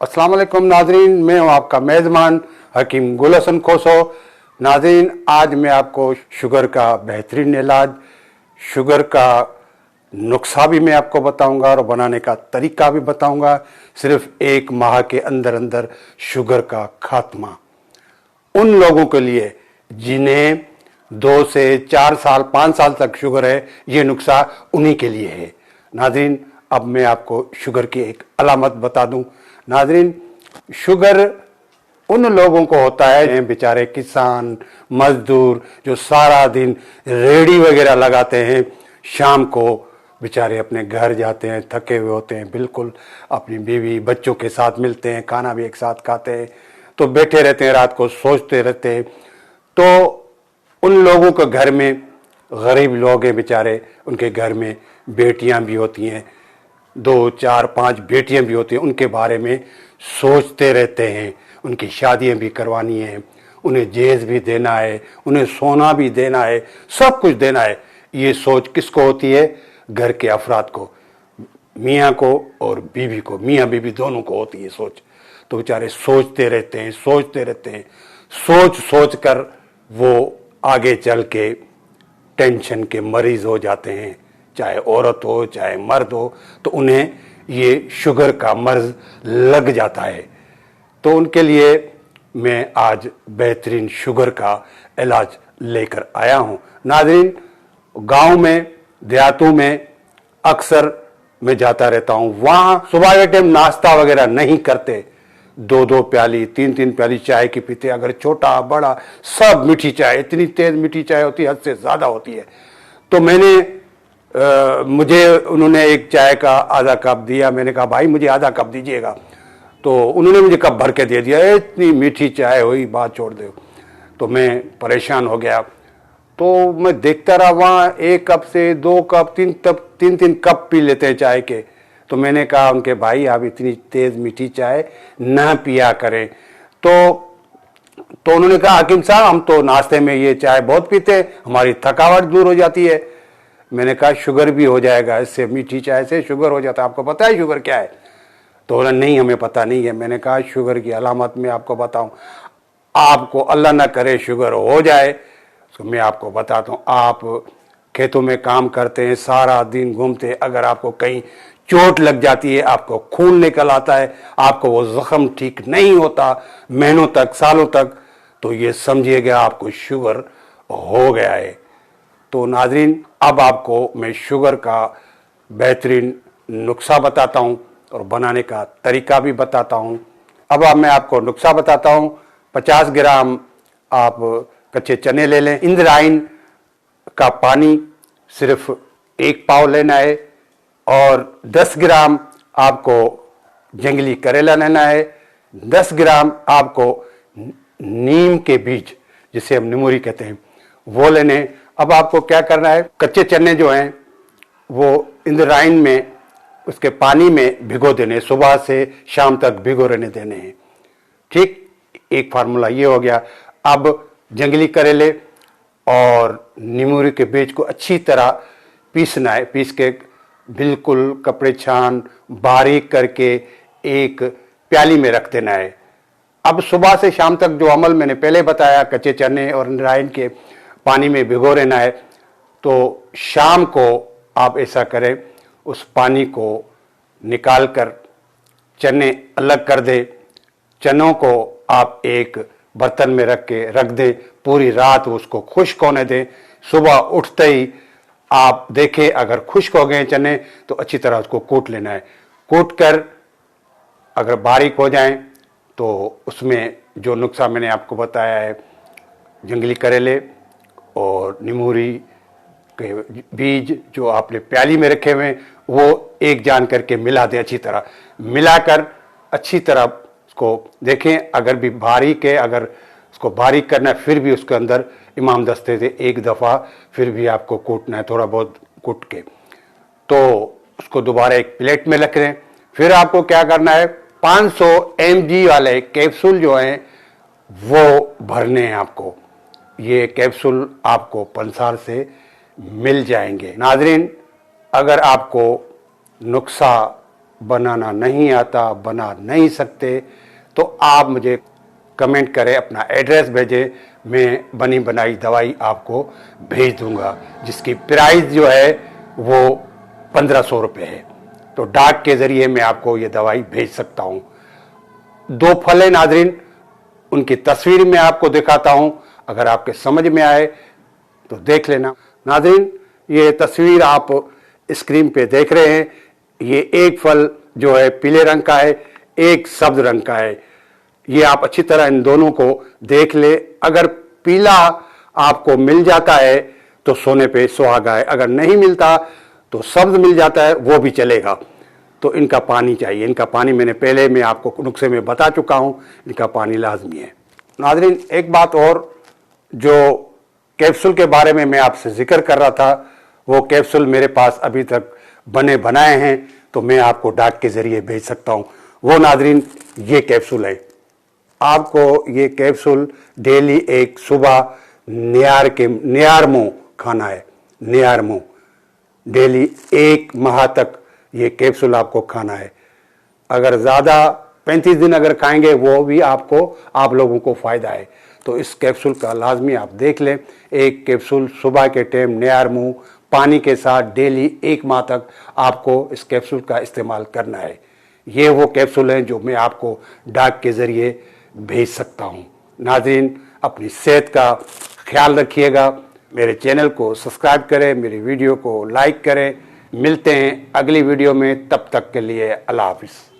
अस्सलाम वालेकुम नाजरीन, मैं हूं आपका मेज़बान हकीम गुल हसन खोसो। नाजरीन, आज मैं आपको शुगर का बेहतरीन इलाज, शुगर का नुस्खा भी मैं आपको बताऊंगा और बनाने का तरीका भी बताऊंगा। सिर्फ 1 माह के अंदर अंदर शुगर का खात्मा उन लोगों के लिए जिन्हें 2 से 4 साल 5 साल तक शुगर है, ये नुस्खा उन्हीं के लिए है। नाजरीन, अब मैं आपको शुगर की एक अलामत बता दूं। नाजरीन, शुगर उन लोगों को होता है बेचारे किसान मजदूर जो सारा दिन रेहड़ी वगैरह लगाते हैं, शाम को बेचारे अपने घर जाते हैं, थके हुए होते हैं, बिल्कुल अपनी बीवी बच्चों के साथ मिलते हैं, खाना भी एक साथ खाते हैं, तो बैठे रहते हैं, रात को सोचते रहते हैं। तो उन लोगों के घर में गरीब लोग हैं बेचारे, उनके घर में बेटियां भी होती हैं, 2, 4, 5 बेटियां भी होती हैं, उनके बारे में सोचते रहते हैं। उनकी शादियां भी करवानी है, उन्हें जहेज भी देना है, उन्हें सोना भी देना है, सब कुछ देना है। ये सोच किसको होती है? घर के अफराद को, मियाँ को और बीवी को, मियाँ बीवी दोनों को होती है सोच। तो बेचारे सोचते रहते हैं, सोचते रहते हैं, सोच सोच कर वो आगे चल के टेंशन के मरीज हो जाते हैं। चाहे औरत हो चाहे मर्द हो, तो उन्हें ये शुगर का मर्ज लग जाता है। तो उनके लिए मैं आज बेहतरीन शुगर का इलाज लेकर आया हूँ। नाज़रीन, गांव में देहातों में अक्सर मैं जाता रहता हूँ, वहाँ सुबह के टाइम नाश्ता वगैरह नहीं करते, 2-2 प्याली 3-3 प्याली चाय की पीते। अगर छोटा बड़ा सब मीठी चाय, इतनी तेज मीठी चाय होती है, हद से ज़्यादा होती है। तो मुझे उन्होंने एक चाय का आधा कप दिया। मैंने कहा भाई मुझे आधा कप दीजिएगा, तो उन्होंने मुझे कप भर के दे दिया। इतनी मीठी चाय हुई, बात छोड़ दो। तो मैं परेशान हो गया। तो मैं देखता रहा, वहाँ 1 कप से 2 कप 3 कप पी लेते हैं चाय के। तो मैंने कहा उनके भाई आप इतनी तेज मीठी चाय ना पिया करें। तो उन्होंने कहा हकीम साहब हम तो नाश्ते में ये चाय बहुत पीते हैं, हमारी थकावट दूर हो जाती है। मैंने कहा शुगर भी हो जाएगा इससे, मीठी चाय से शुगर हो जाता है। आपको पता है शुगर क्या है? तो बोला नहीं हमें पता नहीं है। मैंने कहा शुगर की अलामत मैं आपको बताऊं, आपको अल्लाह ना करे शुगर हो जाए तो मैं आपको बताता हूँ। आप खेतों में काम करते हैं, सारा दिन घूमते हैं, अगर आपको कहीं चोट लग जाती है, आपको खून निकल आता है, आपको वो जख्म ठीक नहीं होता महीनों तक सालों तक, तो ये समझिएगा आपको शुगर हो गया है। तो नाजरीन, अब आपको मैं शुगर का बेहतरीन नुस्खा बताता हूँ और बनाने का तरीका भी बताता हूँ। मैं आपको नुस्खा बताता हूँ। 50 ग्राम आप कच्चे चने ले लें। इंद्रायण का पानी सिर्फ 1 पाव लेना है और 10 ग्राम आपको जंगली करेला लेना है। 10 ग्राम आपको नीम के बीज, जिसे हम निमोरी कहते हैं, वो लेने। अब आपको क्या करना है, कच्चे चने जो हैं वो इंद्रायण में उसके पानी में भिगो देने, सुबह से शाम तक भिगो रहने देने हैं। ठीक, एक फार्मूला ये हो गया। अब जंगली करेले और नीमूरी के बीज को अच्छी तरह पीसना है। पीस के बिल्कुल कपड़े छान बारीक करके एक प्याली में रख देना है। अब सुबह से शाम तक जो अमल मैंने पहले बताया, कच्चे चने और इंद्रायण के पानी में भिगो रहना है, तो शाम को आप ऐसा करें, उस पानी को निकाल कर चने अलग कर दे। चनों को आप एक बर्तन में रख दें, पूरी रात उसको खुश्क होने दें। सुबह उठते ही आप देखें अगर खुश्क हो गए चने तो अच्छी तरह उसको कूट लेना है। कूट कर अगर बारीक हो जाएं तो उसमें जो नुस्खा मैंने आपको बताया है, जंगली करेले और निमूरी के बीज जो आपने प्याली में रखे हुए हैं, वो एक जान करके मिला दें। अच्छी तरह मिलाकर अच्छी तरह उसको देखें, अगर भी बारीक है, अगर उसको बारीक करना है फिर भी उसके अंदर इमाम दस्ते से 1 दफ़ा फिर भी आपको कूटना है, थोड़ा बहुत कूट के। तो उसको दोबारा एक प्लेट में रख लें। फिर आपको क्या करना है, 500 mg वाले कैप्सूल जो हैं वो भरने हैं आपको। ये कैप्सूल आपको पंसार से मिल जाएंगे। नाजरीन, अगर आपको नुस्खा बनाना नहीं आता, बना नहीं सकते, तो आप मुझे कमेंट करें, अपना एड्रेस भेजें, मैं बनी बनाई दवाई आपको भेज दूंगा, जिसकी प्राइस जो है वो 1500 रुपये है। तो डाक के ज़रिए मैं आपको ये दवाई भेज सकता हूँ। 2 फल है नाज़रीन, उनकी तस्वीर मैं आपको दिखाता हूँ, अगर आपके समझ में आए तो देख लेना। नाज़रीन, ये तस्वीर आप स्क्रीन पे देख रहे हैं, ये एक फल जो है पीले रंग का है, एक सब्ज रंग का है। ये आप अच्छी तरह इन दोनों को देख ले। अगर पीला आपको मिल जाता है तो सोने पे सुहागा है, अगर नहीं मिलता तो सब्ज मिल जाता है, वो भी चलेगा। तो इनका पानी चाहिए, इनका पानी मैंने पहले मैं आपको नुस्खे में बता चुका हूँ, इनका पानी लाजमी है। नाज़रीन, एक बात और, जो कैप्सूल के बारे में मैं आपसे जिक्र कर रहा था, वो कैप्सूल मेरे पास अभी तक बने बनाए हैं, तो मैं आपको डाक के ज़रिए भेज सकता हूँ। वो नाज़रीन ये कैप्सूल है, आपको ये कैप्सूल डेली एक सुबह नियार मुँह खाना है, नियार मुँह डेली 1 माह तक ये कैप्सूल आपको खाना है। अगर ज़्यादा 35 दिन अगर खाएंगे वो भी आप लोगों को फ़ायदा है। तो इस कैप्सूल का लाजमी आप देख लें, एक कैप्सूल सुबह के टाइम नियार मुँह पानी के साथ डेली 1 माह तक आपको इस कैप्सूल का इस्तेमाल करना है। ये वो कैप्सूल हैं जो मैं आपको डाक के ज़रिए भेज सकता हूँ। नाज़रीन, अपनी सेहत का ख्याल रखिएगा, मेरे चैनल को सब्सक्राइब करें, मेरी वीडियो को लाइक करें। मिलते हैं अगली वीडियो में, तब तक के लिए अल्लाह हाफिज़।